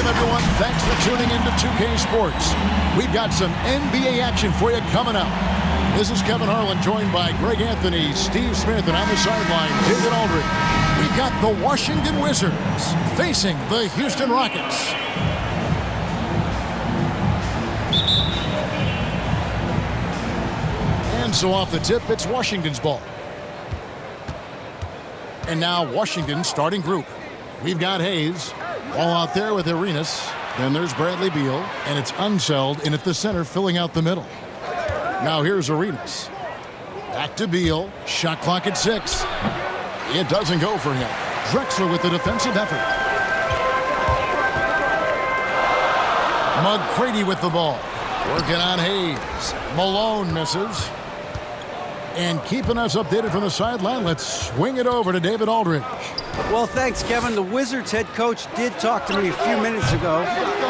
Welcome, everyone. Thanks for tuning in to 2K Sports. We've got some NBA action for you coming up. This is Kevin Harlan, joined by Greg Anthony, Steve Smith, and on the sideline, David Aldridge. We've got the Washington Wizards facing the Houston Rockets. And so off the tip, it's Washington's ball. And now Washington's starting group. We've got Hayes. Ball out there with Arenas. Then there's Bradley Beal. And it's Unseld in at the center, filling out the middle. Now here's Arenas. Back to Beal. Shot clock at 6. It doesn't go for him. Drexler with the defensive effort. McGrady with the ball. Working on Hayes. Malone misses. And keeping us updated from the sideline, let's swing it over to David Aldridge. Well, thanks, Kevin. The Wizards head coach did talk to me a few minutes ago.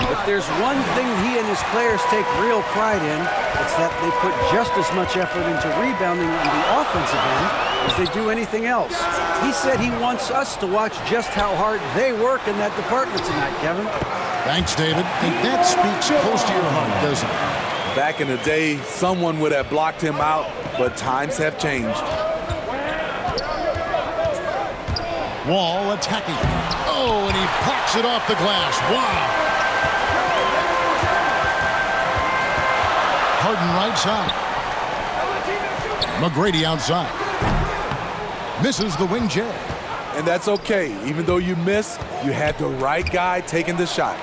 If there's one thing he and his players take real pride in, it's that they put just as much effort into rebounding on the offensive end as they do anything else. He said he wants us to watch just how hard they work in that department tonight, Kevin. Thanks, David. And that speaks close to your heart, doesn't it? Back in the day, someone would have blocked him out, but times have changed. Wall attacking. Oh, and he pops it off the glass. Wow. Harden right side. McGrady outside. Misses the wing J. And that's okay. Even though you miss, you had the right guy taking the shot.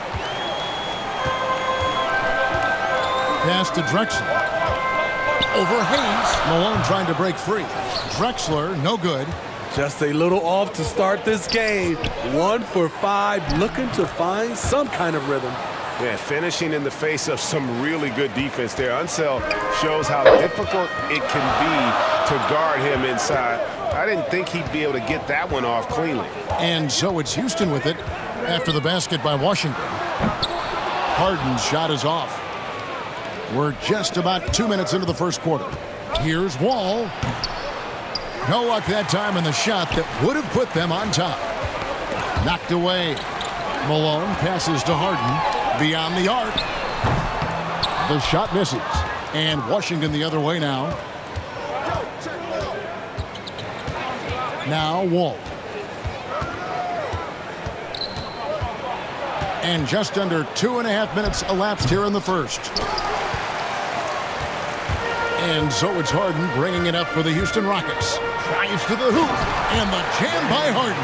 Pass to Drexler. Over Hayes. Malone trying to break free. Drexler, no good. Just a little off to start this game. 1 for 5, looking to find some kind of rhythm. Yeah, finishing in the face of some really good defense there. Unseld shows how difficult it can be to guard him inside. I didn't think he'd be able to get that one off cleanly. And so it's Houston with it after the basket by Washington. Harden's shot is off. We're just about 2 minutes into the first quarter. Here's Wall. No luck that time in the shot that would have put them on top. Knocked away. Malone passes to Harden. Beyond the arc. The shot misses. And Washington the other way now. Now Wall. And just under 2.5 minutes elapsed here in the first. And so it's Harden bringing it up for the Houston Rockets. Drives to the hoop. And the jam by Harden.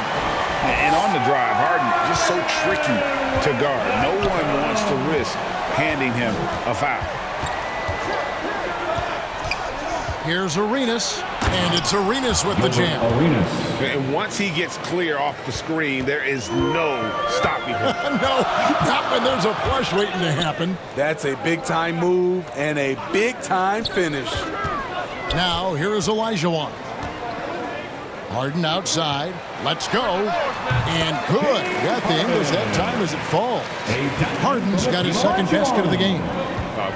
And on the drive, Harden just so tricky to guard. No one wants to risk handing him a foul. Here's Arenas. And it's Arenas with the jam. And once he gets clear off the screen, there is no stopping him. No, not when there's a flush waiting to happen. That's a big-time move and a big-time finish. Now, here is Olajuwon. Harden outside. Let's go. And good. Got the English that time as it falls. Harden's got his second basket of the game.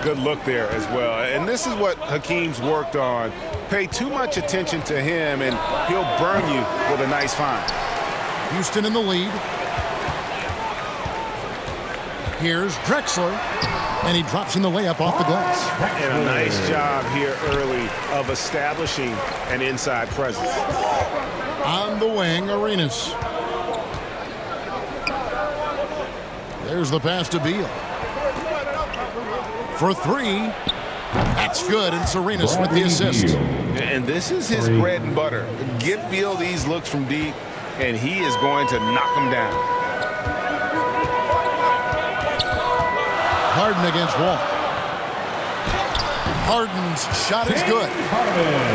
Good look there as well. And this is what Hakeem's worked on. Pay too much attention to him, and he'll burn you with a nice find. Houston in the lead. Here's Drexler. And he drops in the layup off the glass. And a nice job here early of establishing an inside presence. On the wing, Arenas. There's the pass to Beal. For 3. That's good, and Arenas with the assist. And this is his bread and butter. Give Beal these looks from deep, and he is going to knock them down. Harden against Wall. Harden's shot is good.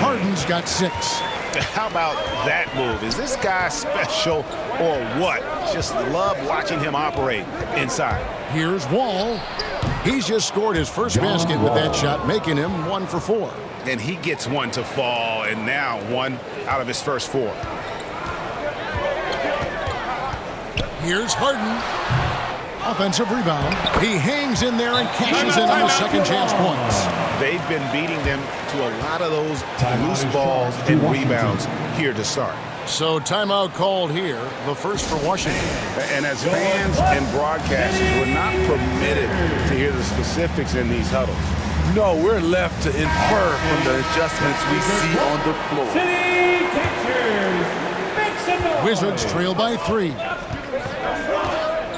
Harden's got 6. How about that move? Is this guy special or what? Just love watching him operate inside. Here's Wall. He's just scored his first basket with that shot, making him 1 for 4. And he gets one to fall, and now 1 out of his first 4. Here's Harden. Offensive rebound. He hangs in there and cashes in on the second chance points. They've been beating them to a lot of those loose balls and rebounds here to start. So timeout called here, the first for Washington. And as fans and broadcasters, we're not permitted to hear the specifics in these huddles. No, we're left to infer from the adjustments we see on the floor. Wizards trail by 3.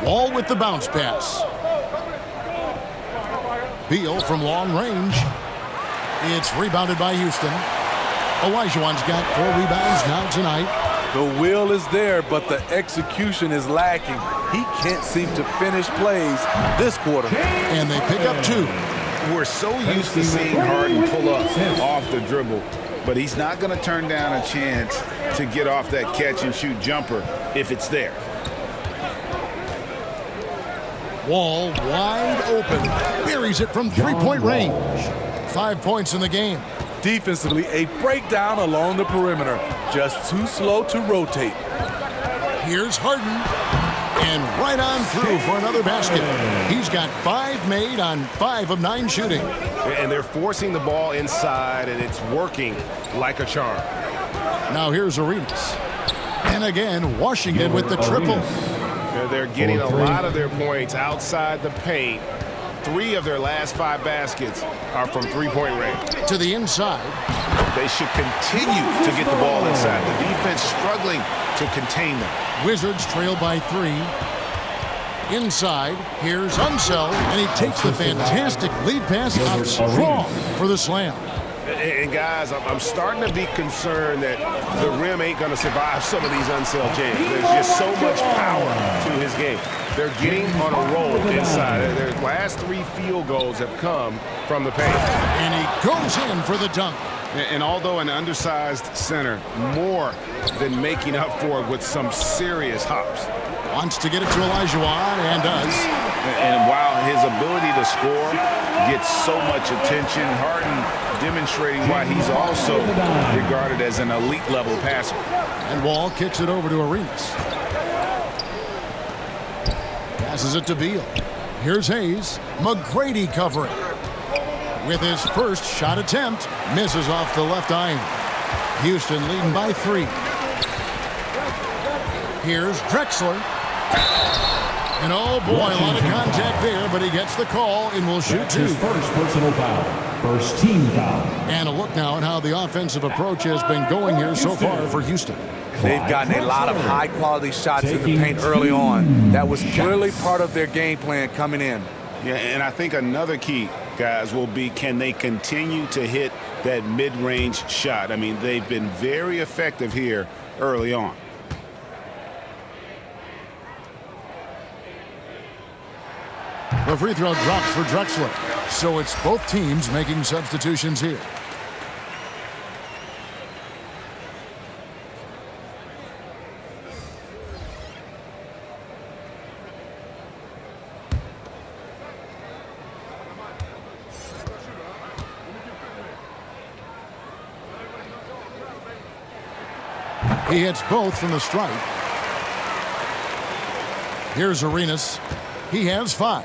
Wall with the bounce pass. Beal from long range. It's rebounded by Houston. Olajuwon's got 4 rebounds now tonight. The will is there, but the execution is lacking. He can't seem to finish plays this quarter. And they pick up 2. We're so used to seeing Harden pull up off the dribble, but he's not going to turn down a chance to get off that catch-and-shoot jumper if it's there. Wall wide open. Buries it from 3-point range. 5 points in the game. Defensively, a breakdown along the perimeter. Just too slow to rotate. Here's Harden. And right on through for another basket. He's got 5 made on 5 of 9 shooting. And they're forcing the ball inside, and it's working like a charm. Now here's Arenas. And again, Washington with the triple. They're getting a lot of their points outside the paint. 3 of their last 5 baskets are from 3-point range. To the inside. They should continue to get the ball inside. The defense struggling to contain them. Wizards trail by 3. Inside, here's Unseld, and he takes the fantastic lead pass out strong for the slam. And guys, I'm starting to be concerned that the rim ain't going to survive some of these Unseld jams. There's just so much power to his game. They're getting on a roll inside. Their last 3 field goals have come from the paint. And he goes in for the dunk. And although an undersized center, more than making up for it with some serious hops. Wants to get it to Olajuwon, and does. And while his ability to score gets so much attention, Harden demonstrating why he's also regarded as an elite-level passer. And Wall kicks it over to Arenas. Passes it to Beal. Here's Hayes. McGrady covering. With his first shot attempt, misses off the left iron. Houston leading by 3. Here's Drexler. And oh boy, a lot of contact there, but he gets the call and will shoot 2. His first personal foul. First team foul. And a look now at how the offensive approach has been going here so far for Houston. They've gotten a lot of high-quality shots in the paint early on. That was clearly part of their game plan coming in. Yeah, and I think another key, guys, will be can they continue to hit that mid-range shot? I mean, they've been very effective here early on. The free throw drops for Drexler. So it's both teams making substitutions here. He hits both from the stripe. Here's Arenas. He has 5.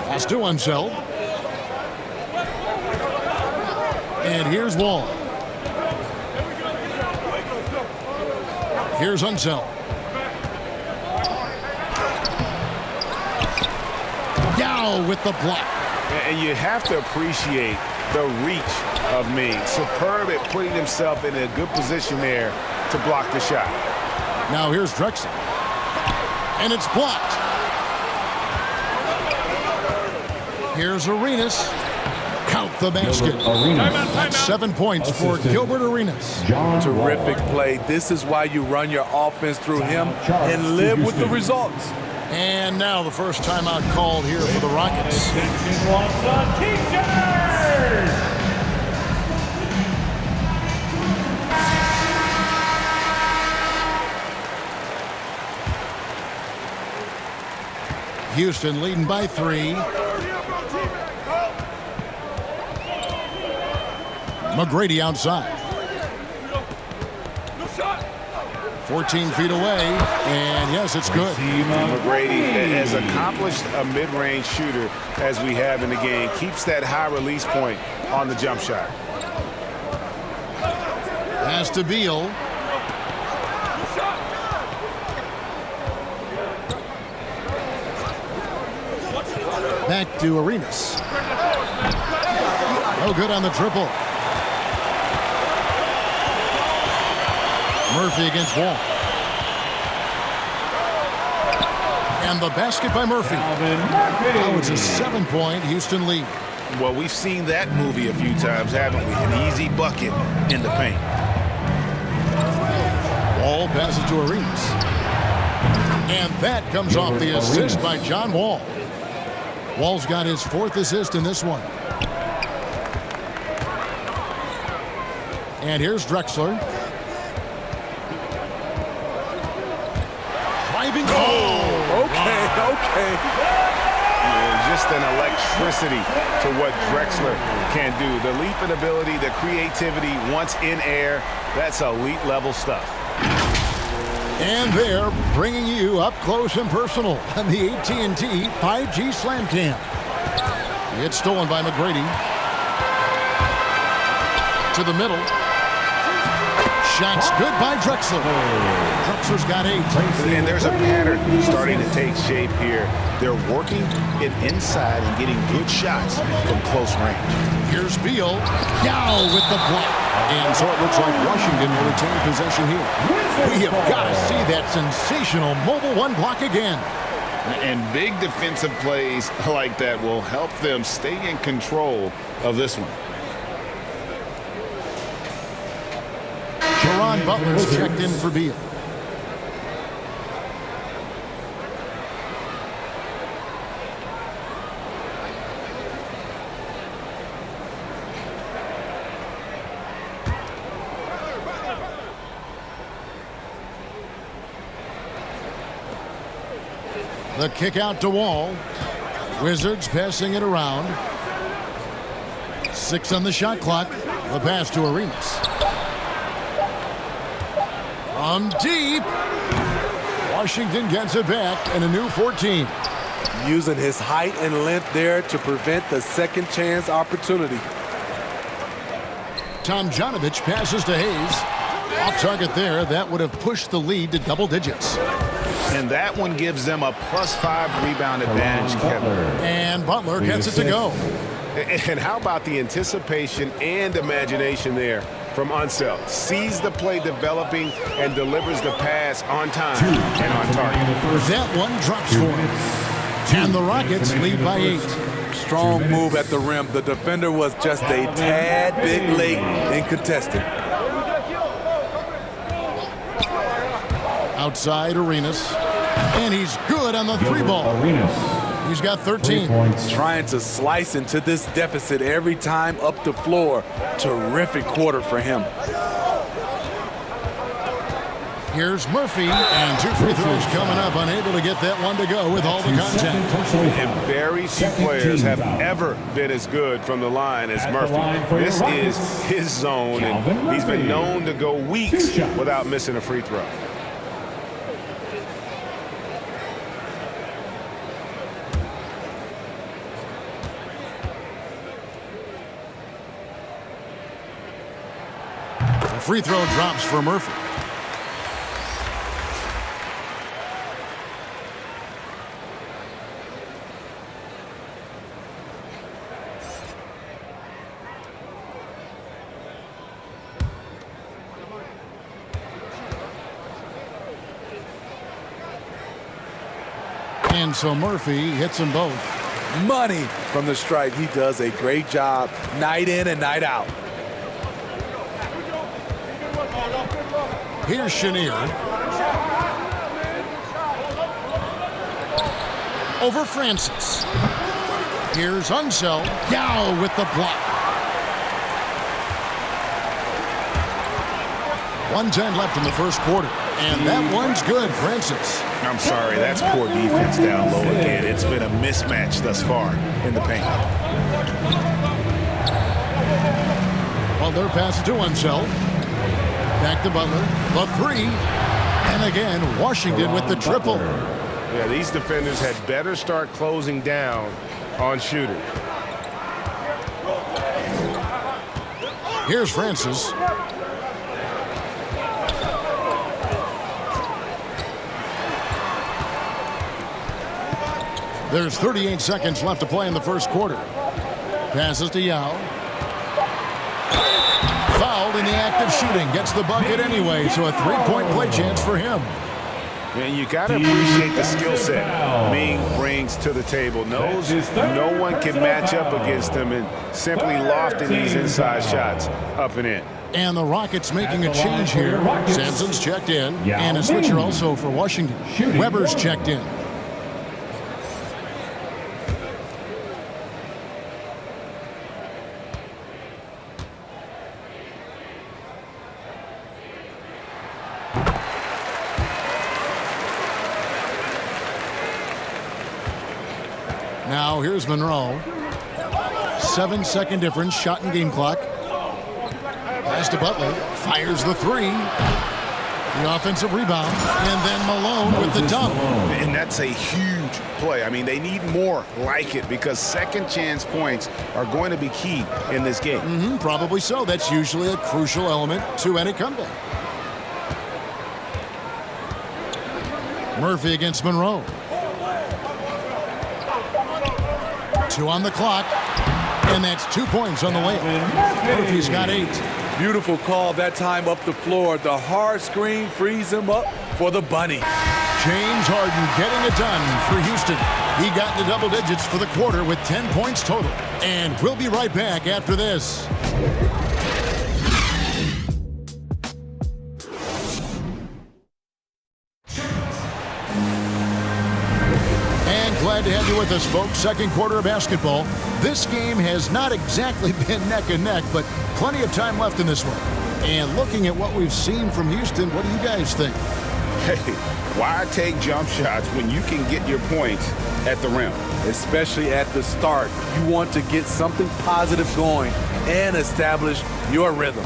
Pass to Unseld. And here's Wall. Here's Unseld. Yao with the block. And you have to appreciate the reach of Ming. Superb at putting himself in a good position there to block the shot. Now here's Drexler. And it's blocked. Here's Arenas. Count the basket. That's 7 points for Gilbert Arenas. Terrific play. This is why you run your offense through him and live with the results. And now the first timeout called here for the Rockets. Houston leading by 3. McGrady outside. 14 feet away, and yes, it's good. McGrady, as accomplished a mid-range shooter as we have in the game, keeps that high release point on the jump shot. Pass to Beal. Back to Arenas. No good on the triple. Murphy against Wall. And the basket by Murphy. Now it's a 7-point Houston lead. Well, we've seen that movie a few times, haven't we? An easy bucket in the paint. Wall passes to Arenas. And that comes off the assist by John Wall. Wall's got his 4th assist in this one. And here's Drexler. Driving. Okay. Yeah, just an electricity to what Drexler can do. The leaping ability, the creativity once in air, that's elite level stuff. And they're bringing you up close and personal on the AT&T 5G Slam Cam. It's stolen by McGrady. To the middle. Shots good by Drexler. Drexler's got 8. And there's a pattern starting to take shape here. They're working it inside and getting good shots from close range. Here's Beal. Yao with the block. And so it looks like Washington will retain possession here. We have got to see that sensational mobile 1 block again. And big defensive plays like that will help them stay in control of this one. Jaron Butler's checked in for Beal. The kick out to Wall. Wizards passing it around. 6 on the shot clock. The pass to Arenas. From deep. Washington gets it back and a new 14. Using his height and length there to prevent the second chance opportunity. Tomjanovich passes to Hayes. Off target there. That would have pushed the lead to double digits. And that one gives them a +5 rebound advantage, Kevin. And Butler gets it to go. And how about the anticipation and imagination there from Unseld? Sees the play developing and delivers the pass on time and on target. That one drops for him. And the Rockets lead by 8. Strong move at the rim. The defender was just a tad bit late in contesting. Outside Arenas. And he's good on the 3-ball. He's got 13. Trying to slice into this deficit every time up the floor. Terrific quarter for him. Here's Murphy, and 2 free throws coming up. Unable to get that one to go with all the contact. And very few players have ever been as good from the line as Murphy. This is his zone, and he's been known to go weeks without missing a free throw. Free throw drops for Murphy. And so Murphy hits them both. Money from the stripe. He does a great job night in and night out. Here's Chenier. Over Francis. Here's Unseld. Yao with the block. 1:10 left in the first quarter. And that one's good, Francis. I'm sorry, that's poor defense down low again. It's been a mismatch thus far in the paint. Well, their pass to Unseld. Back to Butler. The 3. And again, Washington with the triple. Yeah, these defenders had better start closing down on shooters. Here's Francis. There's 38 seconds left to play in the first quarter. Passes to Yao. Fouled in the act of shooting. Gets the bucket anyway, so a three-point play chance for him. And you got to appreciate the skill set Ming brings to the table. Knows no one can match up against him and simply lofting these inside shots up and in. And the Rockets making a change here. Sampson's checked in. And a switcher also for Washington. Weber's checked in. Now here's Monroe. 7-second difference, shot and game clock. Pass to Butler, fires the three. The offensive rebound, and then Malone with the dunk. And that's a huge play. I mean, they need more like it because second chance points are going to be key in this game. Probably so. That's usually a crucial element to any comeback. Murphy against Monroe. 2 on the clock, and that's 2 points on the layup. Murphy's got 8. Beautiful call that time up the floor. The hard screen frees him up for the bunny. James Harden getting it done for Houston. He got into double digits for the quarter with 10 points total. And we'll be right back after this. Glad to have you with us, folks. Second quarter of basketball. This game has not exactly been neck and neck, but plenty of time left in this one. And looking at what we've seen from Houston, what do you guys think? Hey, why take jump shots when you can get your points at the rim? Especially at the start. You want to get something positive going and establish your rhythm.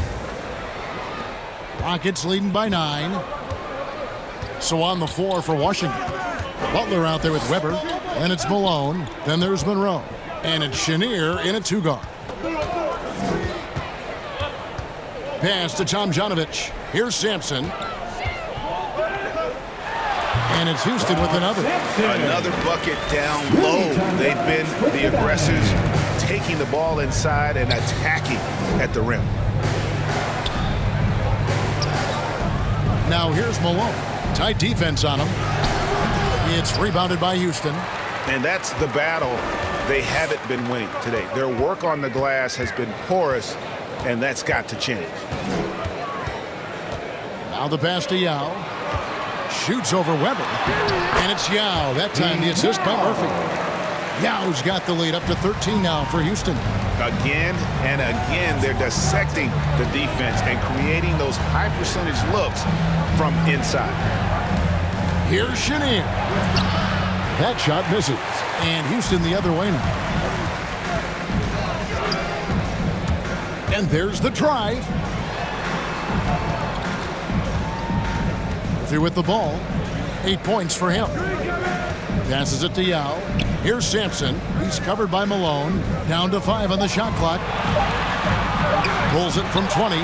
Rockets leading by 9. So on the floor for Washington. Butler out there with Weber. And it's Malone. Then there's Monroe. And it's Chenier in a 2-guard. Pass to Tomjanovich. Here's Sampson. And it's Houston with another. Another bucket down low. They've been the aggressors, taking the ball inside and attacking at the rim. Now here's Malone. Tight defense on him. It's rebounded by Houston. And that's the battle they haven't been winning today. Their work on the glass has been porous, and that's got to change. Now the pass to Yao. Shoots over Weber. And it's Yao. That time the assist by Murphy. Yao's got the lead up to 13 now for Houston. Again and again, they're dissecting the defense and creating those high percentage looks from inside. Here's Chenier. That shot misses. And Houston the other way now. And there's the drive. Murphy with the ball. 8 points for him. Passes it to Yao. Here's Sampson. He's covered by Malone. Down to 5 on the shot clock. Pulls it from 20.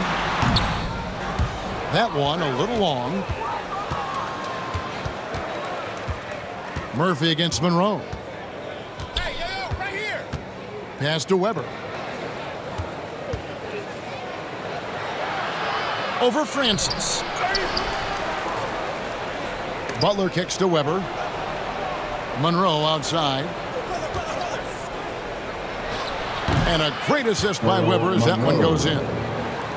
That one a little long. Murphy against Monroe. Hey, yo, right here. Pass to Weber. Over Francis. Butler kicks to Weber. Monroe outside. And a great assist by Weber as that one goes in.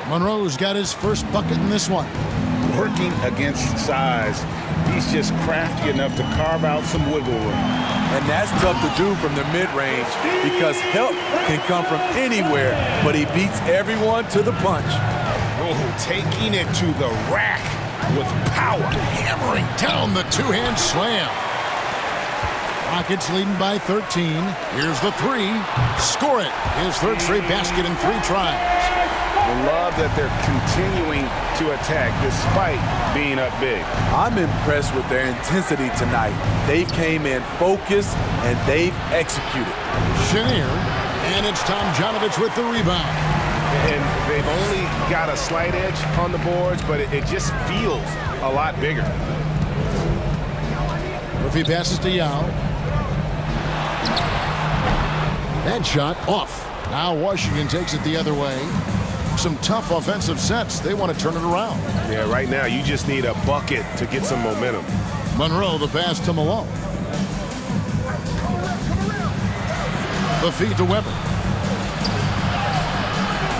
Monroe's got his first bucket in this one. Working against size, he's just crafty enough to carve out some wiggle room. And that's tough to do from the mid-range because help can come from anywhere, but he beats everyone to the punch. Oh, taking it to the rack with power. Hammering down the two-hand slam. Rockets leading by 13. Here's the 3. Score it. His third straight basket in 3 tries. I love that they're continuing to attack despite being up big. I'm impressed with their intensity tonight. They came in focused and they've executed. Chenier, and it's Tomjanovich with the rebound. And they've only got a slight edge on the boards, but it just feels a lot bigger. Murphy passes to Yao. That shot off. Now Washington takes it the other way. Some tough offensive sets. They want to turn it around. Yeah, right now you just need a bucket to get some momentum. Monroe, the pass to Malone. The feed to Weber.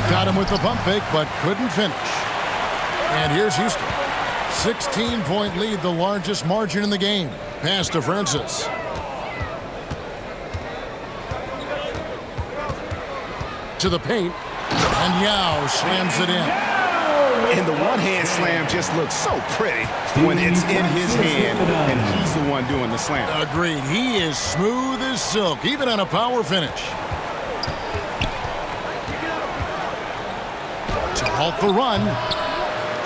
Got him with the pump fake, but couldn't finish. And here's Houston. 16-point lead, the largest margin in the game. Pass to Francis. To the paint. And Yao slams it in. And the one-hand slam just looks so pretty when it's in his hand and he's the one doing the slam. Agreed. He is smooth as silk, even on a power finish. To halt the run.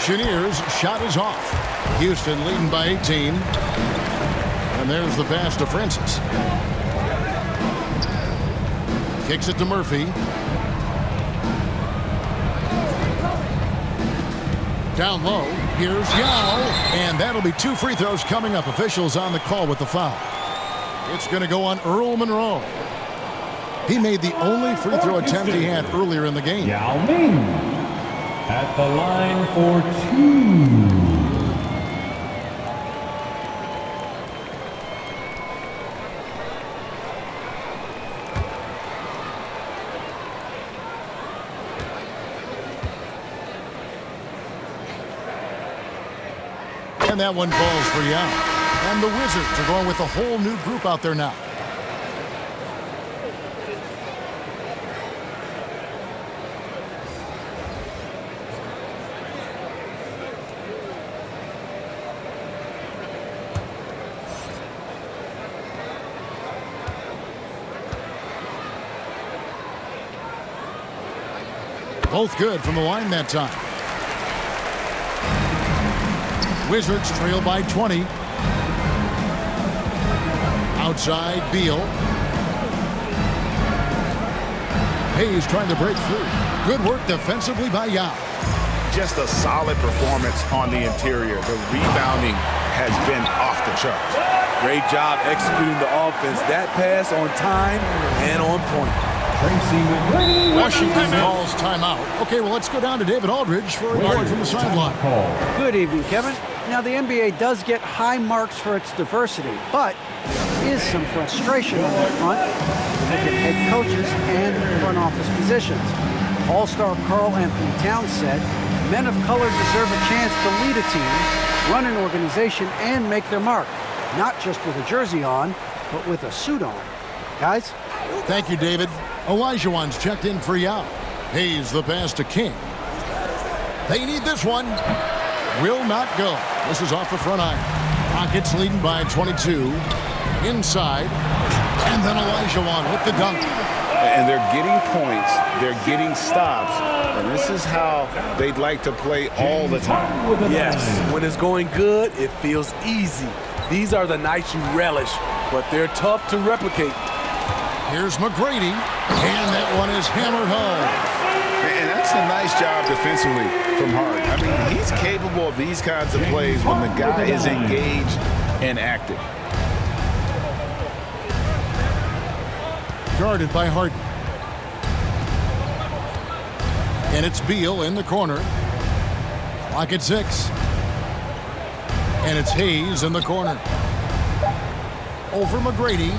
Chenier's shot is off. Houston leading by 18. And there's the pass to Francis. Kicks it to Murphy. Down low, here's Yao, and that'll be 2 free throws coming up. Officials on the call with the foul. It's going to go on Earl Monroe. He made the only free throw attempt he had earlier in the game. Yao Ming at the line for 2. And that one falls for Yao. And the Wizards are going with a whole new group out there now. Both good from the line that time. Wizards trail by 20. Outside, Beal. Hayes trying to break through. Good work defensively by Yao. Just a solid performance on the interior. The rebounding has been off the charts. Great job executing the offense. That pass on time and on point. Washington calls timeout. Okay, well, let's go down to David Aldridge for a report from the sideline. Good evening, Kevin. Now, the NBA does get high marks for its diversity, but there is some frustration on that front. Look at head coaches and front office positions. All-star Karl Anthony Towns said, men of color deserve a chance to lead a team, run an organization, and make their mark. Not just with a jersey on, but with a suit on. Guys? Thank you, David. Olajuwon's checked in for Yao. Hayes the pass to King. They need this one. Will not go. This is off the front iron. Rockets leading by 22. Inside. And then Olajuwon with the dunk. And they're getting points. They're getting stops. And this is how they'd like to play all the time. Yes, when it's going good, it feels easy. These are the nights you relish, but they're tough to replicate. Here's McGrady, and that one is hammered home. And that's a nice job defensively from Harden. I mean, he's capable of these kinds of plays when the guy is engaged and active. Guarded by Harden. And it's Beal in the corner. Clock at 6. And it's Hayes in the corner. Over McGrady.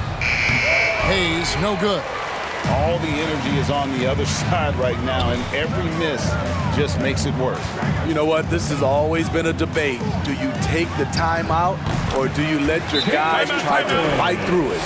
Hayes, no good. All the energy is on the other side right now, and every miss just makes it worse. You know what? This has always been a debate. Do you take the timeout, or do you let your guys try to fight through it?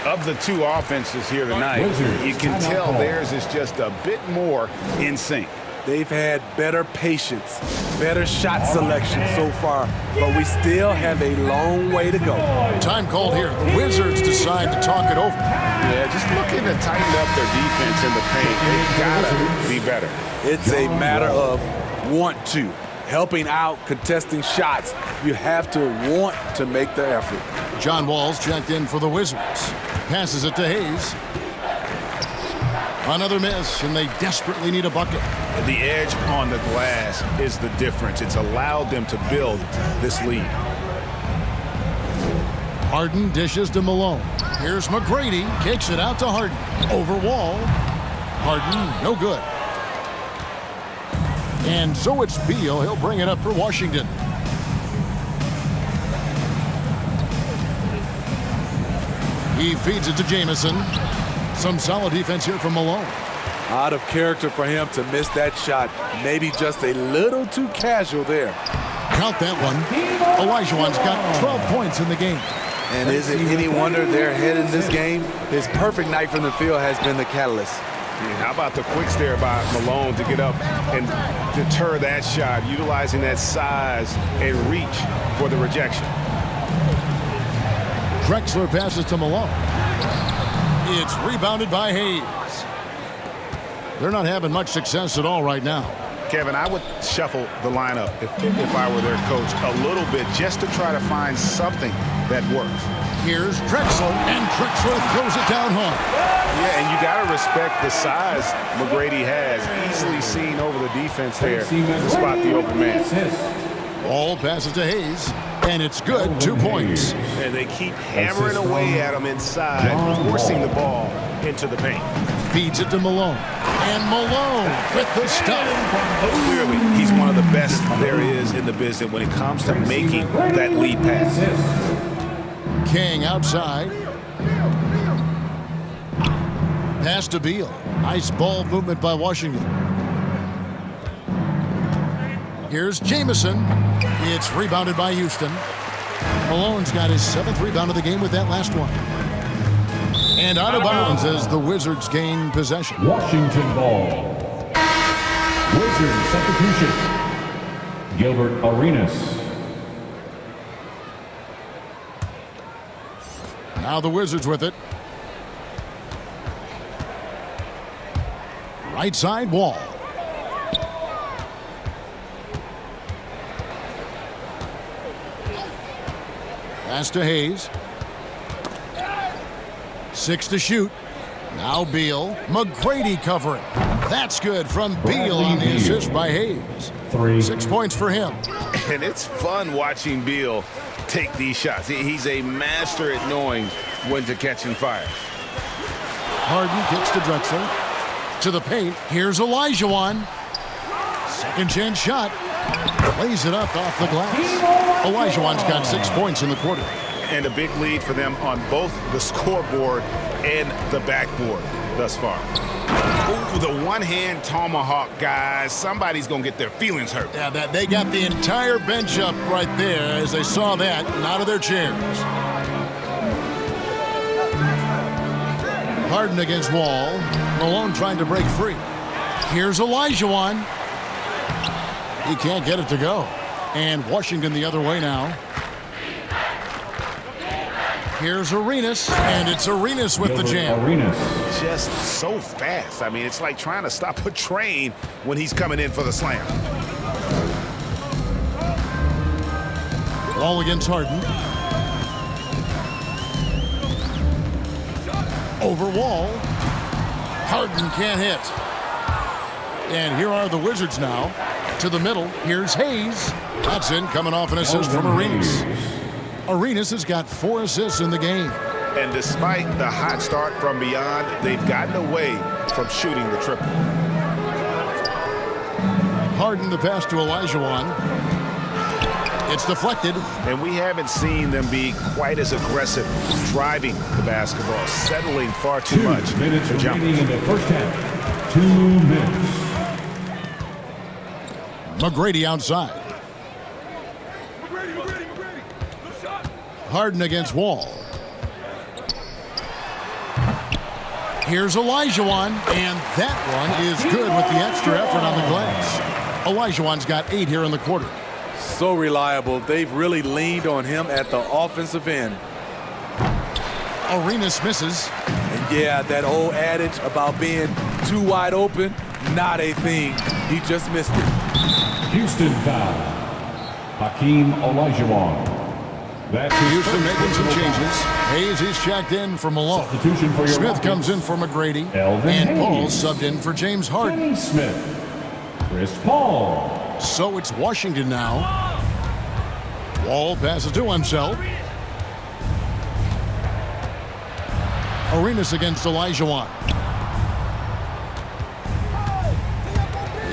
Of the two offenses here tonight, you can tell theirs is just a bit more in sync. They've had better patience, better shot selection so far, but we still have a long way to go. Time called here. The Wizards decide to talk it over. Yeah, just looking to tighten up their defense in the paint. They've got to be better. It's a matter of want to. Helping out, contesting shots. You have to want to make the effort. John Wall's checked in for the Wizards. Passes it to Hayes. Another miss, and they desperately need a bucket. The edge on the glass is the difference. It's allowed them to build this lead. Harden dishes to Malone. Here's McGrady. Kicks it out to Harden. Over Wall. Harden, no good. And so it's Beal. He'll bring it up for Washington. He feeds it to Jamison. Some solid defense here from Malone. Out of character for him to miss that shot. Maybe just a little too casual there. Count that one. Olajuwon's got 12 points in the game. And is it any wonder they're ahead in this game? His perfect night from the field has been the catalyst. Yeah, how about the quicks there by Malone to get up and deter that shot, utilizing that size and reach for the rejection. Drexler passes to Malone. It's rebounded by Hayes. They're not having much success at all right now. Kevin, I would shuffle the lineup if I were their coach a little bit just to try to find something that works. Here's Drexler, and Drexler throws it down hard. Yeah, and you got to respect the size McGrady has. Easily seen over the defense there to spot the open man. Ball passes to Hayes, and it's good. 2 points. And they keep hammering away at him inside, forcing the ball into the paint. Feeds it to Malone. And Malone with the stuff. Clearly, he's one of the best there is in the business when it comes to making that lead pass. King outside. Pass to Beal. Nice ball movement by Washington. Here's Jamison. It's rebounded by Houston. Malone's got his 7th rebound of the game with that last one. And out of bounds as the Wizards gain possession. Washington ball. Wizards substitution. Gilbert Arenas. Now the Wizards with it. Right side Wall. Pass to Hayes. 6 to shoot. Now Beal. McGrady covering. That's good from Beal on the assist by Hayes. 6 points for him. And it's fun watching Beal take these shots. He's a master at knowing when to catch and fire. Harden kicks to Drexler. To the paint. Here's Olajuwon. Second chance shot. Lays it up off the glass. Olajuwon's got 6 points in the quarter. And a big lead for them on both the scoreboard and the backboard thus far. Ooh, the one-hand tomahawk, guys. Somebody's going to get their feelings hurt. Yeah, they got the entire bench up right there as they saw that and out of their chairs. Harden against Wall. Malone trying to break free. Here's Olajuwon. He can't get it to go. And Washington the other way now. Here's Arenas, and it's Arenas with the jam. Arenas. Just so fast. I mean, it's like trying to stop a train when he's coming in for the slam. Ball against Harden. Over Wall. Harden can't hit. And here are the Wizards now. To the middle. Here's Hayes. That's in, coming off an assist from Arenas. Arenas has got 4 assists in the game. And despite the hot start from beyond, they've gotten away from shooting the triple. Harden the pass to Olajuwon. It's deflected. And we haven't seen them be quite as aggressive driving the basketball, settling far too much. 2 minutes for jumpers. remaining in the first half. 2 minutes. McGrady outside. Harden against Wall. Here's Olajuwon, and that one is good with the extra effort on the glass. Olajuwon's got 8 here in the quarter. So reliable. They've really leaned on him at the offensive end. Arenas misses. And yeah, that old adage about being too wide open, not a thing. He just missed it. Houston foul. Hakeem Olajuwon. That's Houston making some changes. Hayes is checked in for Malone. Substitution for your Smith Rockets. comes in for McGrady. Elvin And Paul Hayes. subbed in for James Harden. Kenny Smith. Chris Paul. So it's Washington now. Wall passes to himself. Arenas against Olajuwon.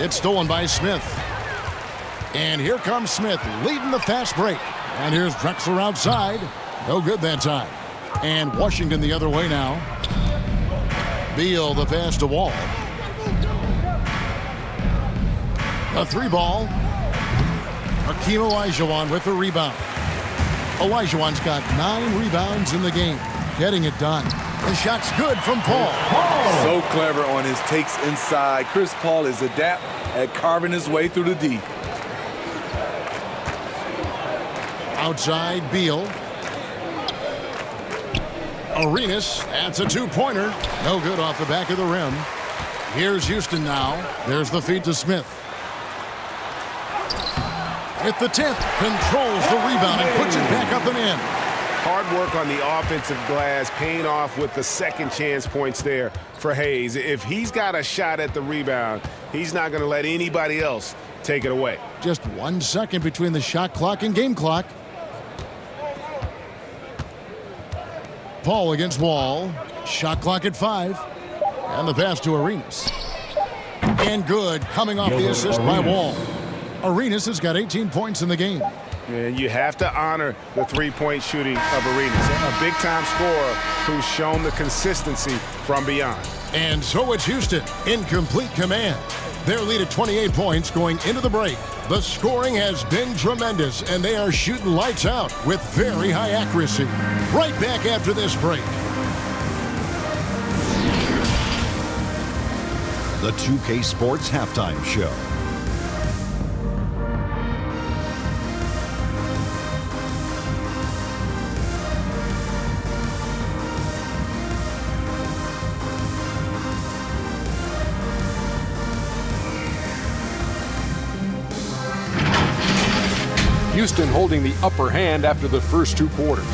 It's stolen by Smith. And here comes Smith leading the fast break. And here's Drexler outside. No good that time. And Washington the other way now. Beal the pass to Wall. A 3-ball. Hakeem Olajuwon with the rebound. Olajuwon's got 9 rebounds in the game. Getting it done. The shot's good from Paul. So clever on his takes inside. Chris Paul is adept at carving his way through the D. Outside, Beal. Arenas adds a 2-pointer. No good off the back of the rim. Here's Houston now. There's the feed to Smith. At the 10th, controls the rebound and puts it back up and in. Hard work on the offensive glass, paying off with the second chance points there for Hayes. If he's got a shot at the rebound, he's not going to let anybody else take it away. Just 1 second between the shot clock and game clock. Paul against Wall. Shot clock at 5. And the pass to Arenas. And good, coming off the assist by Wall. Arenas has got 18 points in the game. And you have to honor the three-point shooting of Arenas, a big-time scorer who's shown the consistency from beyond. And so it's Houston in complete command. Their lead at 28 points going into the break. The scoring has been tremendous, and they are shooting lights out with very high accuracy. Right back after this break. The 2K Sports Halftime Show. Houston holding the upper hand after the first 2 quarters.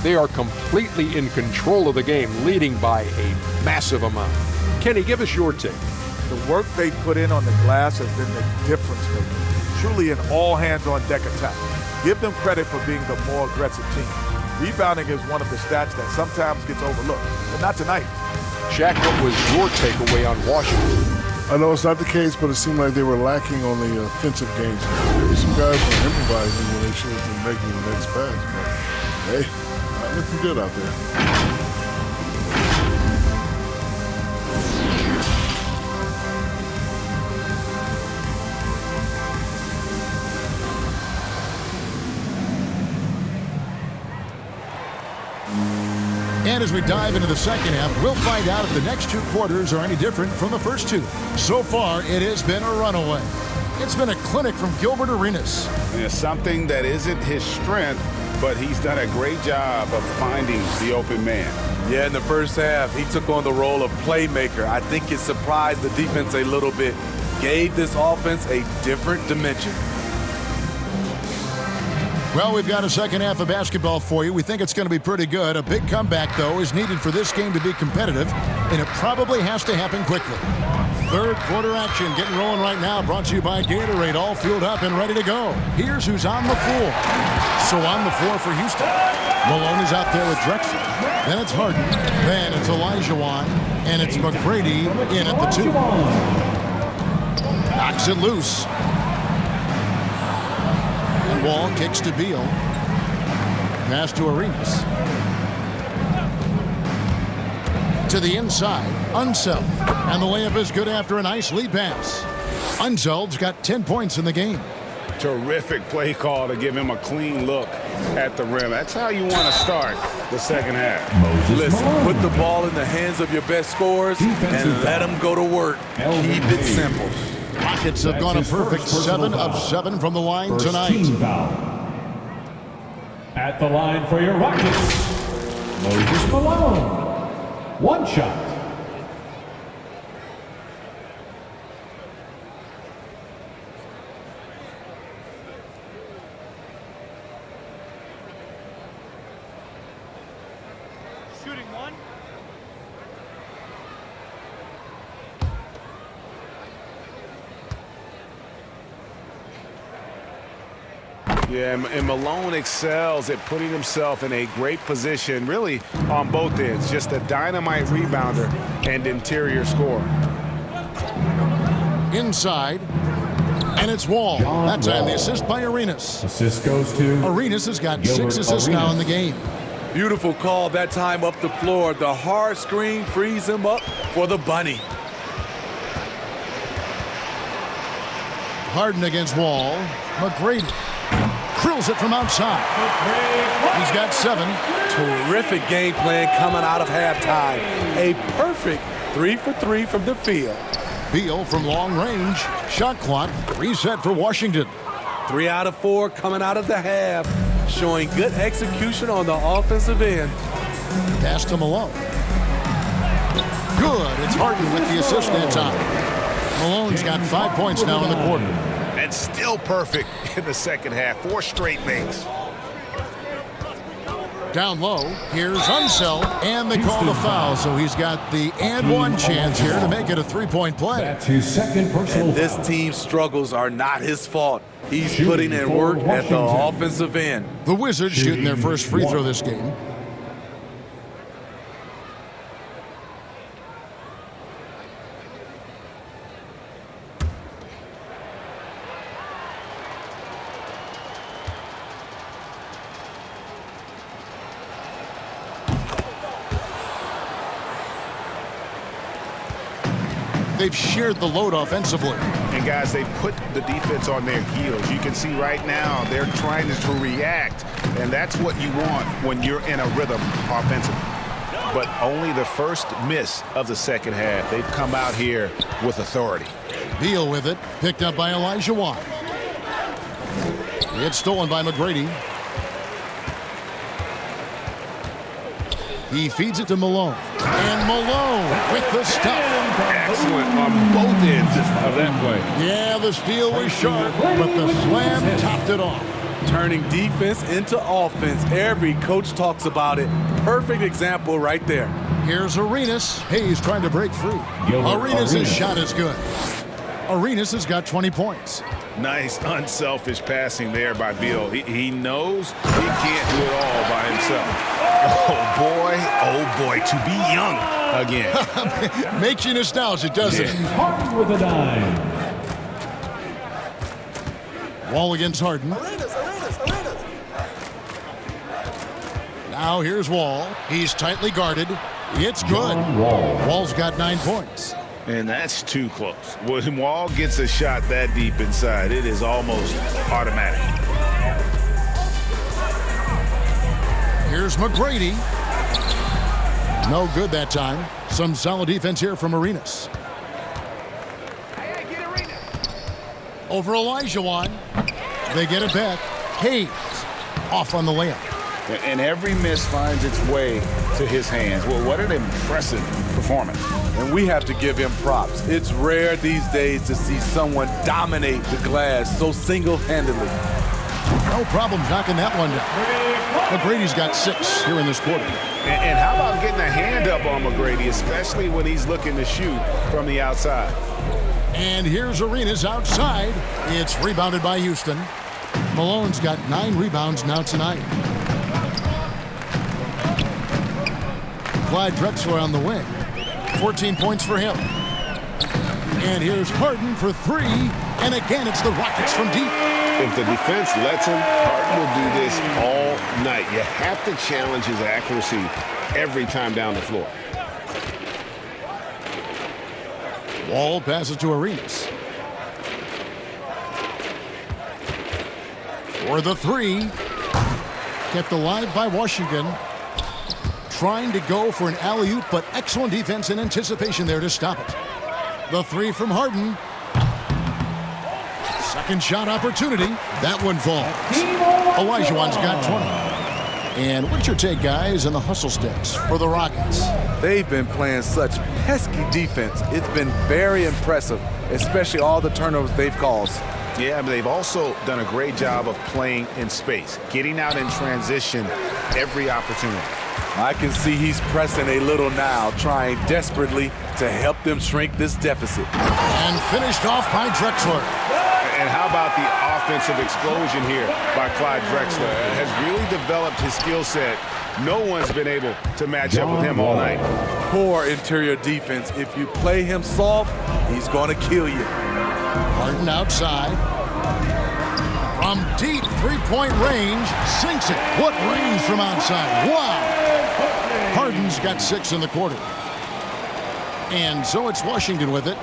They are completely in control of the game, leading by a massive amount. Kenny, give us your take. The work they put in on the glass has been the difference maker. Truly an all-hands-on-deck attack. Give them credit for being the more aggressive team. Rebounding is one of the stats that sometimes gets overlooked, but not tonight. Shaq, what was your takeaway on Washington? I know it's not the case, but it seemed like they were lacking on the offensive games. Maybe some guys were improvising when they should have been making the next pass. But, hey, not looking good out there. And as we dive into the second half, we'll find out if the next 2 quarters are any different from the first 2. So far, it has been a runaway. It's been a clinic from Gilbert Arenas. And it's something that isn't his strength, but he's done a great job of finding the open man. Yeah, in the first half, he took on the role of playmaker. I think it surprised the defense a little bit, gave this offense a different dimension. Well, we've got a second half of basketball for you. We think it's going to be pretty good. A big comeback, though, is needed for this game to be competitive, and it probably has to happen quickly. Third quarter action getting rolling right now, brought to you by Gatorade, all fueled up and ready to go. Here's who's on the floor. So on the floor for Houston, Malone is out there with Drexler. Then it's Harden. Then it's Olajuwon. And it's McGrady in at the 2. Knocks it loose. Wall kicks to Beal. Pass to Arenas. To the inside, Unseld. And the layup is good after a nice lead pass. Unseld's got 10 points in the game. Terrific play call to give him a clean look at the rim. That's how you want to start the second half. Listen, put the ball in the hands of your best scorers and let them go to work. Keep it simple. Rockets have gone a perfect 7 of 7 from the line tonight. At the line for your Rockets, Moses Malone. 1 shot. Shooting 1. Yeah, and Malone excels at putting himself in a great position, really on both ends. Just a dynamite rebounder and interior scorer. Inside, and it's Wall. That time the assist by Arenas. Assist goes to Arenas has got Gilbert 6 assists now in the game. Beautiful call that time up the floor. The hard screen frees him up for the bunny. Harden against Wall. McGrady drills it from outside. He's got 7. Terrific game plan coming out of halftime. A perfect 3 for 3 from the field. Beal from long range. Shot clock reset for Washington. 3 out of 4 coming out of the half, showing good execution on the offensive end. Pass to Malone. Good. It's Harden with the assist that time. Malone's got 5 points now in the quarter. And still perfect in the second half. 4 straight makes. Down low, here's Unseld, and they call the foul, so he's got the and one chance here to make it a 3-point play. That's his second personal And this foul. team's struggles are not his fault. He's putting in work at the offensive end. The Wizards shooting their first free throw this game. They've shared the load offensively. And guys, they put the defense on their heels. You can see right now they're trying to react, and that's what you want when you're in a rhythm offensively. But only the first miss of the second half. They've come out here with authority. Beal with it, picked up by Elijah Watt. It's stolen by McGrady. He feeds it to Malone. And Malone with the stuff. Excellent on both ends of that play. Yeah, the steal was sharp, but the slam topped it off. Turning defense into offense. Every coach talks about it. Perfect example right there. Here's Arenas. Hayes trying to break free. Arenas' shot is good. Arenas has got 20 points. Nice unselfish passing there by Beal. He knows he can't do it all by himself. Oh boy, to be young again. Makes you nostalgic, doesn't it? Harden with a dime. Wall against Harden. Now here's Wall. He's tightly guarded. It's good. Wall's got 9 points. And that's too close. When Wall gets a shot that deep inside, it is almost automatic. Here's McGrady. No good that time. Some solid defense here from Arenas. Over Elijah. They get it back. Hayes off on the layup. And every miss finds its way to his hands. Well, what an impressive performance. And we have to give him props. It's rare these days to see someone dominate the glass so single-handedly. No problems knocking that one down. McGrady's got 6 here in this quarter. And how about getting a hand up on McGrady, especially when he's looking to shoot from the outside. And here's Arenas outside. It's rebounded by Houston. Malone's got 9 rebounds now tonight. Clyde Drexler on the wing. 14 points for him. And here's Harden for 3. And again, it's the Rockets from deep. If the defense lets him, Harden will do this all night. You have to challenge his accuracy every time down the floor. Wall passes to Arenas. For the 3. Kept alive by Washington. Trying to go for an alley-oop, but excellent defense and anticipation there to stop it. The 3 from Harden. Second shot opportunity. That one falls. Olajuwon's got 20. And what's your take, guys, on the hustle steps for the Rockets? They've been playing such pesky defense. It's been very impressive, especially all the turnovers they've caused. Yeah, but they've also done a great job of playing in space, getting out in transition every opportunity. I can see he's pressing a little now, trying desperately to help them shrink this deficit. And finished off by Drexler. And how about the offensive explosion here by Clyde Drexler? Has really developed his skill set. No one's been able to match up with him all night. Poor interior defense. If you play him soft, he's going to kill you. Harden outside. From deep three-point range, sinks it. What range from outside? Wow! Harden's got 6 in the quarter. And so it's Washington with it.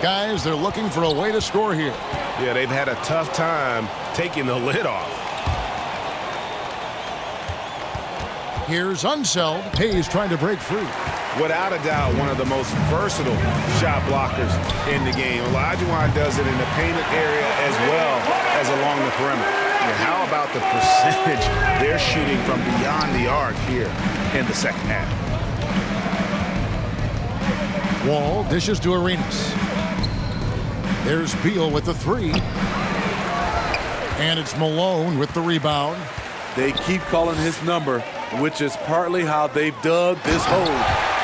Guys, they're looking for a way to score here. Yeah, they've had a tough time taking the lid off. Here's Unseld. Hayes trying to break free. Without a doubt, one of the most versatile shot blockers in the game. Olajuwon does it in the painted area as well as along the perimeter. And how about the percentage they're shooting from beyond the arc here in the second half? Wall dishes to Arenas. There's Beal with the 3. And it's Malone with the rebound. They keep calling his number, which is partly how they've dug this hole.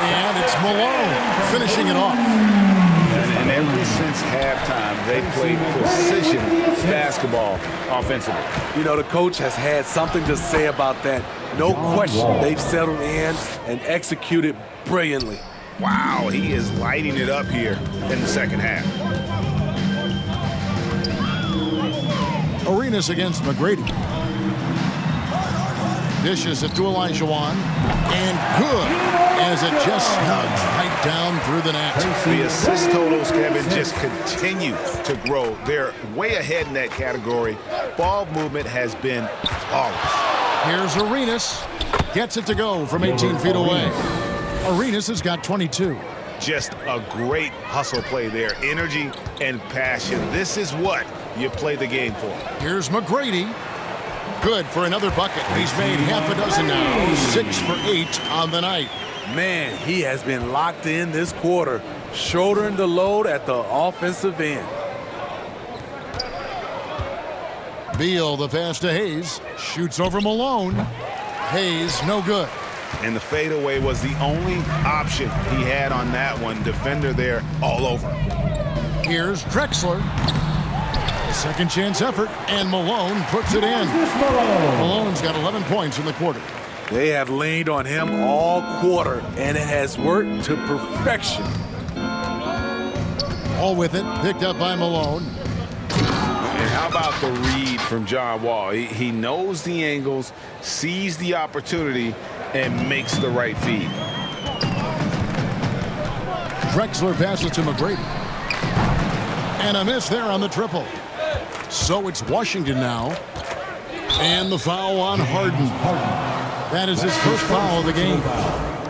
And it's Malone finishing it off. And ever since halftime, they played precision basketball offensively. You know, the coach has had something to say about that. No question, they've settled in and executed brilliantly. Wow, he is lighting it up here in the second half. Arenas against McGrady. Dishes it to Olajuwon. And good, as it just snugs right down through the net. The assist totals, Kevin, just continue to grow. They're way ahead in that category. Ball movement has been flawless. Here's Arenas. Gets it to go from 18 feet away. Arenas has got 22. Just a great hustle play there. Energy and passion. This is what you play the game for. Here's McGrady. Good for another bucket. He's made half a dozen now. 6 for 8 on the night. Man, he has been locked in this quarter, shouldering the load at the offensive end. Beal, the pass to Hayes. Shoots over Malone. Hayes, no good. And the fadeaway was the only option he had on that one. Defender there all over. Here's Drexler. Second chance effort, and Malone puts it in. Malone's got 11 points in the quarter. They have leaned on him all quarter, and it has worked to perfection. All with it, picked up by Malone. And how about the read from John Wall? He knows the angles, sees the opportunity, and makes the right feed. Drexler passes to McGrady. And a miss there on the triple. So it's Washington now. And the foul on Harden. That is his first foul of the game.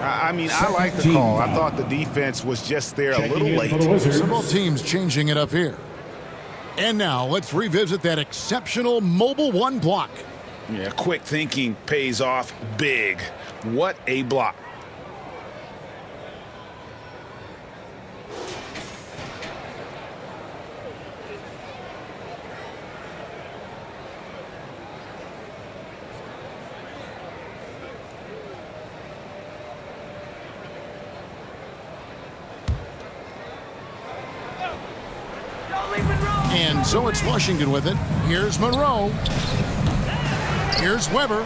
I mean, I like the call. I thought the defense was just there a little late. Several teams changing it up here. And now let's revisit that exceptional Mobile One block. Yeah, quick thinking pays off big. What a block. And so it's Washington with it. Here's Monroe. Here's Weber.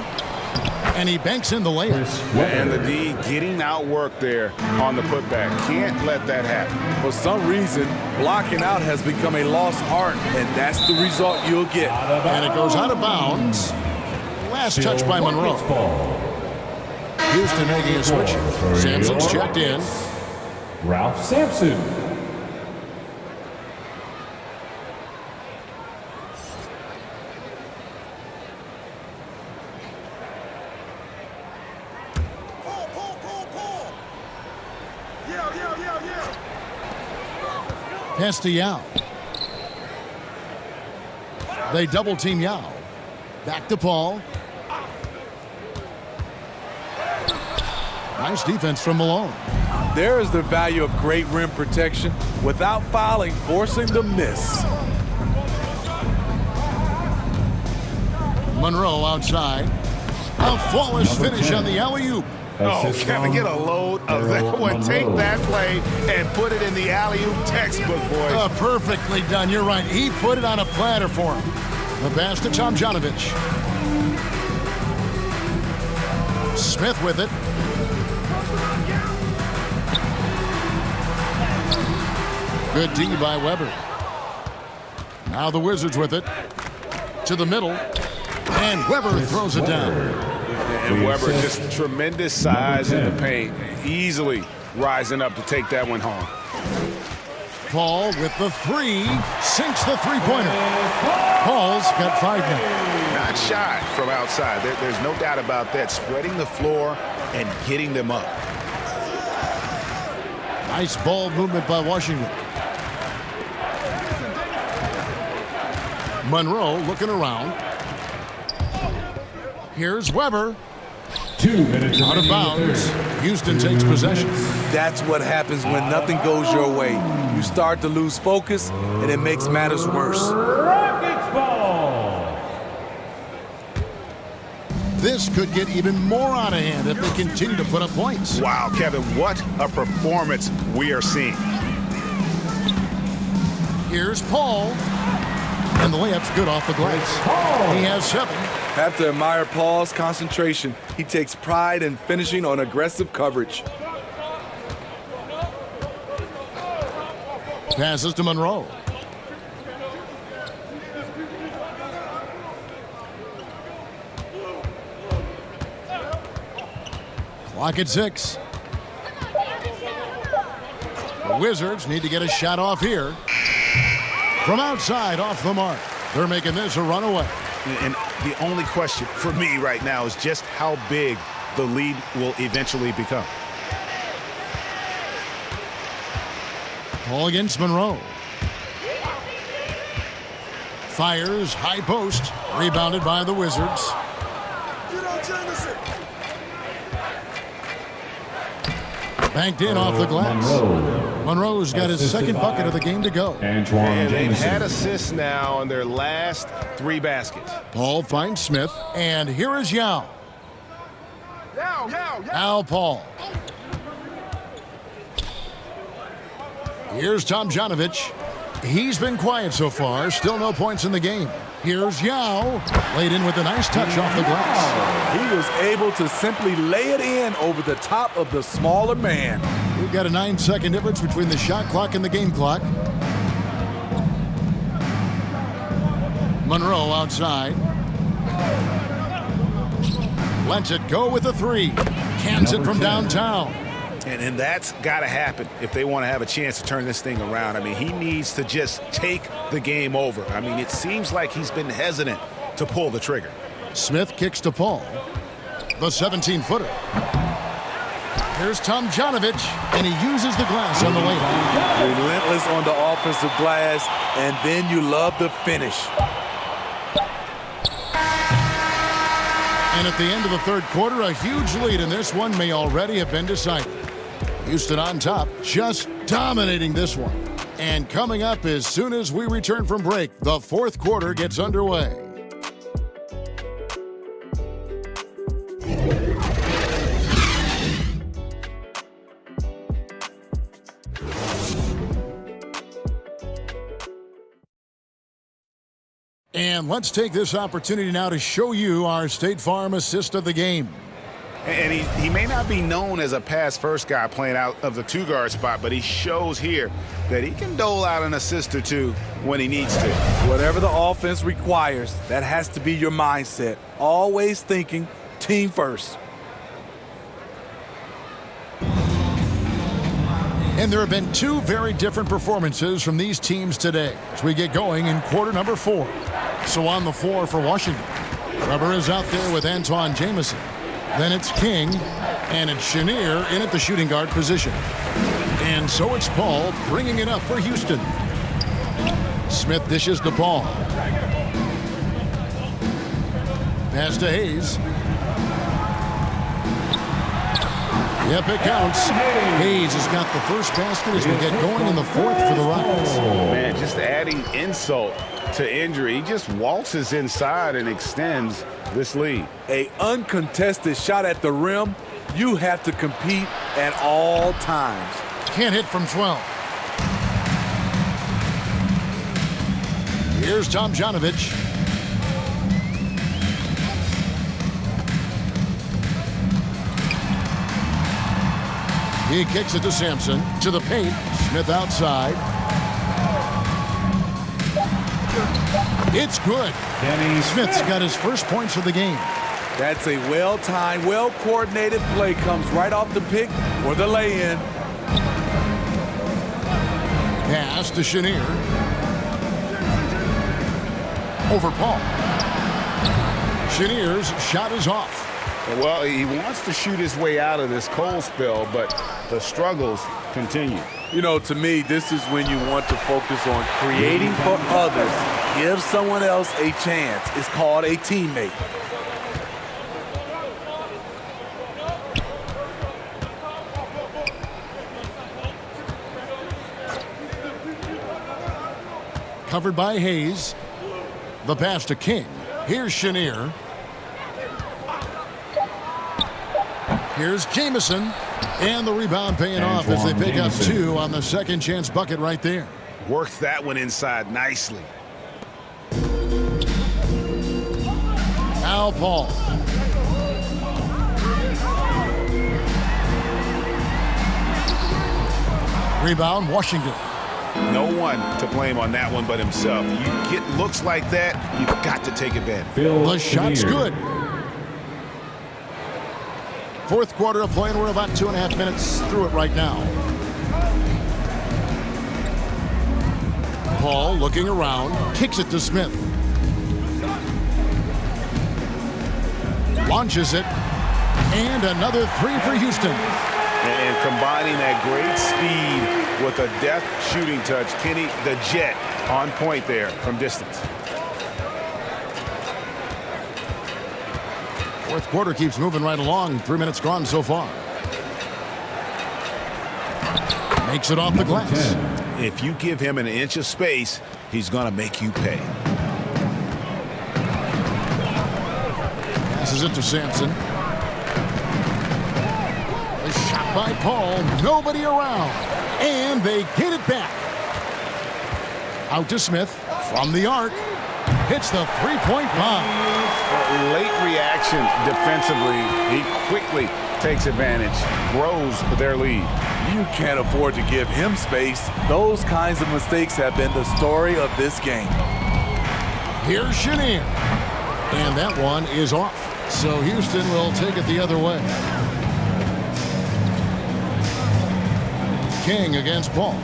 And he banks in the layup. And the D getting outworked there on the putback. Can't let that happen. For some reason, blocking out has become a lost art, and that's the result you'll get. And it goes out of bounds. Last touch by Monroe. Houston making a switch. Sampson's checked in. Ralph Sampson. Pass to Yao. They double team Yao. Back to Paul. Nice defense from Malone. There is the value of great rim protection without fouling, forcing the miss. Monroe outside. A flawless finish on the alley-oop. Oh, Assist Kevin, get a load of that Daryl one. Take Monroe. that play and put it in the alley-oop textbook, boys. Perfectly done. You're right. He put it on a platter for him. The pass to Tomjanovich. Smith with it. Good D by Weber. Now the Wizards with it. To the middle. And Weber throws it down. And Weber, just tremendous size in the paint. Easily rising up to take that one home. Paul with the three. Sinks the three-pointer. Paul's got 5 now. Not shy from outside. There's no doubt about that. Spreading the floor and getting them up. Nice ball movement by Washington. Monroe looking around. Here's Weber. 2 minutes Out of bounds. Houston takes possession. That's what happens when nothing goes your way. You start to lose focus, and it makes matters worse. Rockets ball. This could get even more out of hand if they continue to put up points. Wow, Kevin, what a performance we are seeing. Here's Paul. And the layup's good off the glass. He has 7. Have to admire Paul's concentration. He takes pride in finishing on aggressive coverage. Passes to Monroe. Clock at 6. The Wizards need to get a shot off here. From outside, off the mark. They're making this a runaway. And the only question for me right now is just how big the lead will eventually become. Paul against Monroe. Fires, high post. Rebounded by the Wizards. Banked in off the glass. Monroe's got his second bucket of the game to go. Antoine And they've Jameson. had assists now on their last 3 baskets. Paul finds Smith. And here is Yao. Now Paul. Here's Tomjanovich. He's been quiet so far. Still no points in the game. Here's Yao. Laid in with a nice touch off the glass. He was able to simply lay it in over the top of the smaller man. We've got a 9-second difference between the shot clock and the game clock. Monroe outside. Lets it go with a 3. Cans it from downtown. And that's got to happen if they want to have a chance to turn this thing around. I mean, he needs to just take the game over. I mean, it seems like he's been hesitant to pull the trigger. Smith kicks to Paul. The 17-footer. Here's Tomjanovich, and he uses the glass on the layup. Relentless on the offensive glass, and then you love the finish. And at the end of the third quarter, a huge lead, and this one may already have been decided. Houston on top, just dominating this one. And coming up as soon as we return from break, the fourth quarter gets underway. And let's take this opportunity now to show you our State Farm assist of the game. And he may not be known as a pass-first guy playing out of the 2-guard spot, but he shows here that he can dole out an assist or 2 when he needs to. Whatever the offense requires, that has to be your mindset. Always thinking team first. And there have been 2 very different performances from these teams today as we get going in quarter number 4. So on the floor for Washington, Weber is out there with Antoine Jameson. Then it's King, and it's Chenier in at the shooting guard position. And so it's Paul bringing it up for Houston. Smith dishes to Paul. Pass to Hayes. Yep, it counts. Hayes has got the first basket as we get going in the fourth for the Rockets. Man, just adding insult to injury. He just waltzes inside and extends this lead. An uncontested shot at the rim, You have to compete at all times. Can't hit from 12. Here's Tomjanovich. He kicks it to Sampson. To the paint. Smith outside. It's good. Smith's got his first points of the game. That's a well-timed, well-coordinated play. Comes right off the pick for the lay-in. Pass to Chenier. Over Paul. Chenier's shot is off. Well, he wants to shoot his way out of this cold spell, but the struggles continue. You know, to me, this is when you want to focus on creating for others. Give someone else a chance. It's called a teammate. Covered by Hayes. The pass to King. Here's Chenier. Here's Jamison. And the rebound paying off as they pick up 2 on the second chance bucket right there. Works that one inside nicely. Now Paul. Rebound, Washington. No one to blame on that one but himself. You get looks like that, you've got to take advantage. The shot's good. Fourth quarter of play, and we're about 2.5 minutes through it right now. Paul looking around, kicks it to Smith. Launches it, and another 3 for Houston. And combining that great speed with a deft shooting touch, Kenny the Jet on point there from distance. Fourth quarter keeps moving right along. 3 minutes gone so far. Makes it off the glass. If you give him an inch of space, he's going to make you pay. Passes it to Sampson. A shot by Paul. Nobody around. And they get it back. Out to Smith from the arc. Hits the three-point bomb. Late reaction defensively. He quickly takes advantage, grows their lead. You can't afford to give him space. Those kinds of mistakes have been the story of this game. Here's Chenier. And that one is off. So Houston will take it the other way. King against Paul.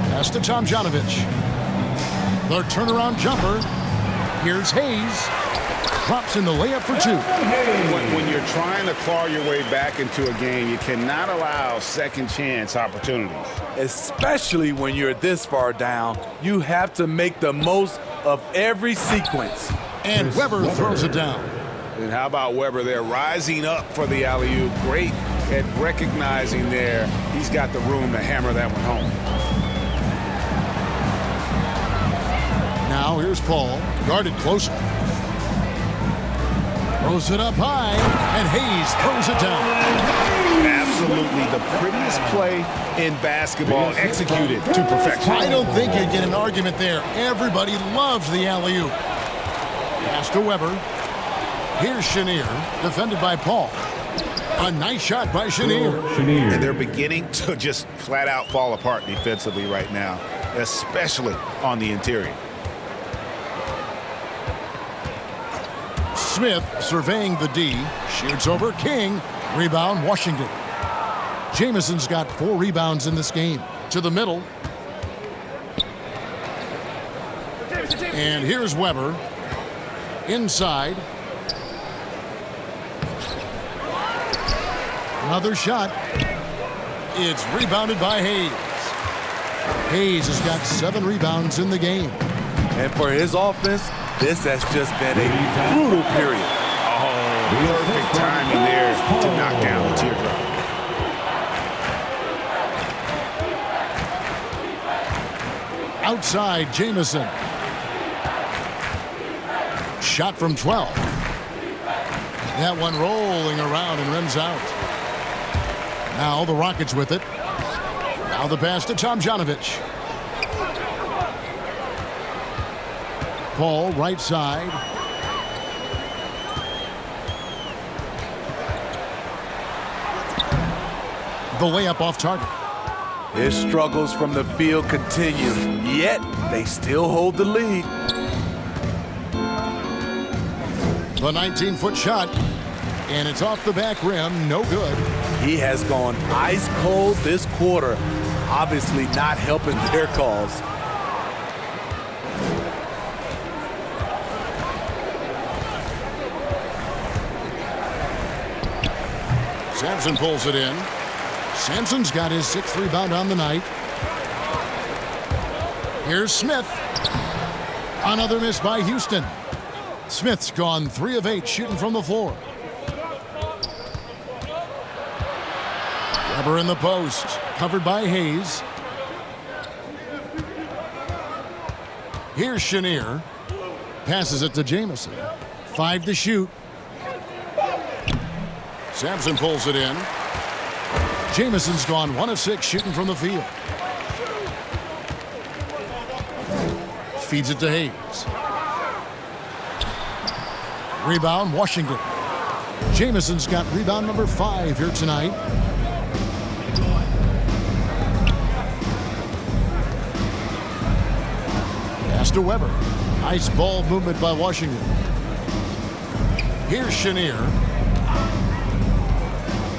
Pass to Tomjanovich. The turnaround jumper. Here's Hayes. Drops in the layup for 2. When you're trying to claw your way back into a game, you cannot allow second chance opportunities. Especially when you're this far down, you have to make the most of every sequence. And Weber throws it down. And how about Weber there rising up for the alley-oop? Great at recognizing there. He's got the room to hammer that one home. Now here's Paul, guarded closely. Throws it up high, and Hayes throws it down. Absolutely the prettiest play in basketball, executed to perfection. I don't think you'd get an argument there. Everybody loves the alley-oop. Pass to Weber. Here's Chenier, defended by Paul. A nice shot by Chenier. And they're beginning to just flat out fall apart defensively right now, especially on the interior. Smith surveying the D. Shoots over King. Rebound, Washington. Jamison's got 4 rebounds in this game. To the middle. And here's Weber. Inside. Another shot. It's rebounded by Hayes. Hayes has got 7 rebounds in the game. And for his offense, this has just been a brutal period. Oh, perfect timing there to knock down the teardrop. Outside, Jamison. Shot from 12. That one rolling around and rims out. Now the Rockets with it. Now the pass to Tomjanovich. Paul, right side. The layup off target. His struggles from the field continue, yet they still hold the lead. The 19-foot shot, and it's off the back rim, no good. He has gone ice cold this quarter, obviously not helping their cause. Sampson pulls it in. Sampson's got his 6th rebound on the night. Here's Smith. Another miss by Houston. Smith's gone 3 of 8 shooting from the floor. Weber in the post, covered by Hayes. Here's Chenier. Passes it to Jamison. 5 to shoot. Sampson pulls it in. Jamison's gone 1 of 6 shooting from the field. Feeds it to Hayes. Rebound, Washington. Jamison's got rebound number 5 here tonight. Pass to Weber. Nice ball movement by Washington. Here's Chenier.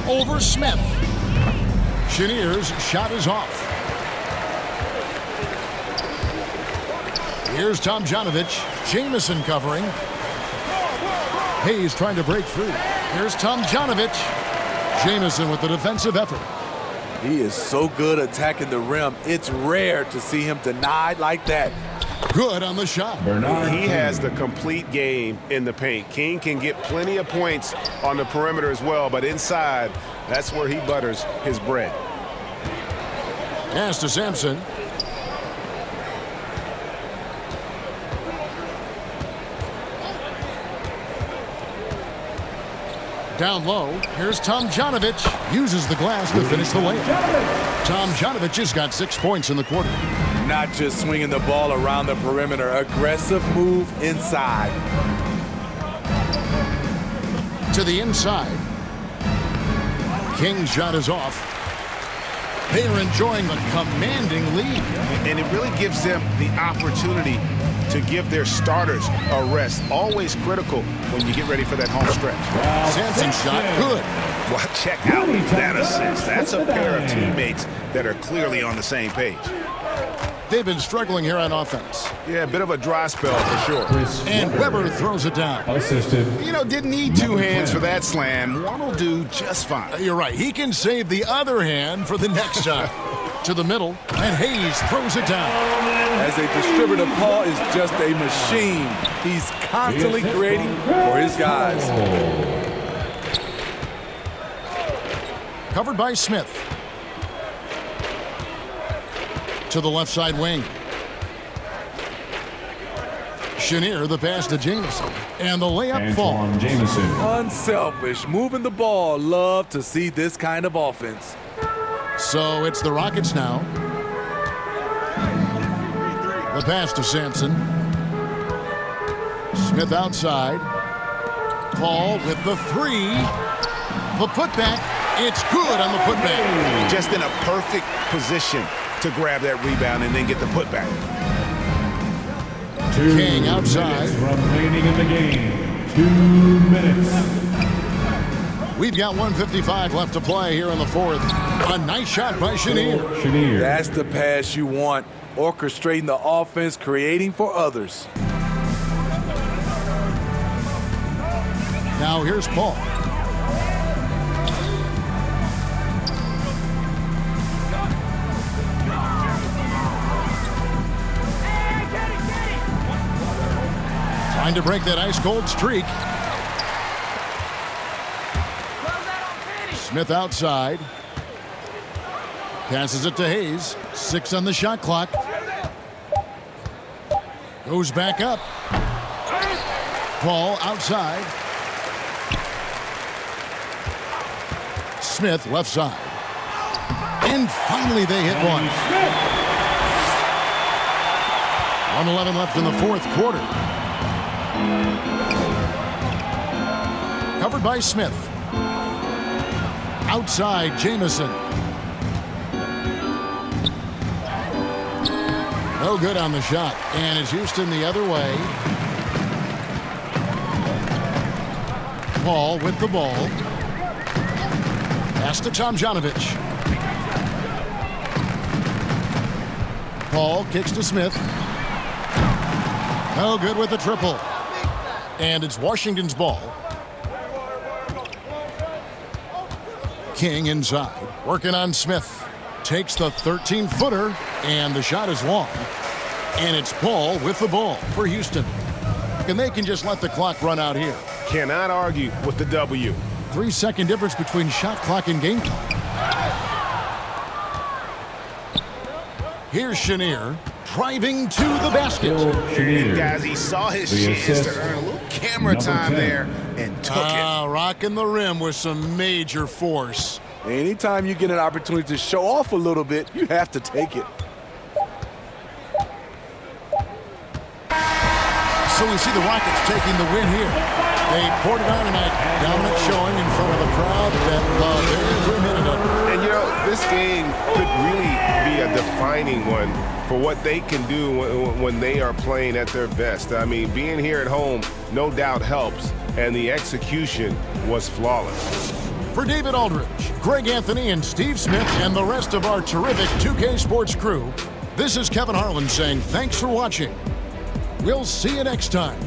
Over Smith. Chenier's shot is off. Here's Tomjanovich. Jamison covering. Hayes trying to break through. Here's Tomjanovich. Jamison with the defensive effort. He is so good attacking the rim. It's rare to see him denied like that. Good on the shot. He has the complete game in the paint. King can get plenty of points on the perimeter as well, but inside, that's where he butters his bread. Pass to Sampson. Down low, here's Tomjanovich. Uses the glass to finish the layup. Tomjanovich has got 6 points in the quarter. Not just swinging the ball around the perimeter, aggressive move inside. To the inside. King's shot is off. They are enjoying a commanding lead. And it really gives them the opportunity to give their starters a rest. Always critical when you get ready for that home stretch. Sampson's shot, good. Well, check out that assist. That's a pair of teammates that are clearly on the same page. They've been struggling here on offense. Yeah, a bit of a dry spell for sure. And Weber throws it down. Assisted. You know, didn't need 2 hands for that slam. One will do just fine. You're right. He can save the other hand for the next shot. To the middle, and Hayes throws it down. As a distributor, Paul is just a machine. He's constantly creating for his guys. Covered by Smith. To the left side wing. Chenier, the pass to Jamison. And the layup falls. Jamison. Unselfish, moving the ball. Love to see this kind of offense. So it's the Rockets now. The pass to Sampson. Smith outside. Paul with the 3. The putback. It's good on the putback. Just in a perfect position to grab that rebound and then get the putback. King outside. Remaining in the game. 2 minutes. We've got 1:55 left to play here in the fourth. A nice shot by Chenier. That's the pass you want. Orchestrating the offense, creating for others. Now here's Paul. Trying to break that ice-cold streak. Smith outside. Passes it to Hayes. 6 on the shot clock. Goes back up. Paul outside. Smith, left side. And finally they hit one. 1:11 left in the fourth quarter. Covered by Smith. Outside, Jamison. No good on the shot. And it's Houston the other way. Paul with the ball. Pass to Tomjanovich. Paul kicks to Smith. No good with the triple. And it's Washington's ball. King inside. Working on Smith. Takes the 13-footer. And the shot is long. And it's Paul with the ball for Houston. And they can just let the clock run out here. Cannot argue with the W. 3-second difference between shot clock and game clock. Here's Chenier driving to the basket. And guys, he saw his chance to earn a little camera time there and took it. Rocking the rim with some major force. Anytime you get an opportunity to show off a little bit, you have to take it. So we see the Rockets taking the win here. They poured it on tonight. Dominant showing in front of the crowd that loved every minute of it. And, you know, this game could really be a defining one for what they can do when they are playing at their best. I mean, being here at home no doubt helps, and the execution was flawless. For David Aldridge, Greg Anthony, and Steve Smith, and the rest of our terrific 2K Sports crew, this is Kevin Harlan saying thanks for watching. We'll see you next time.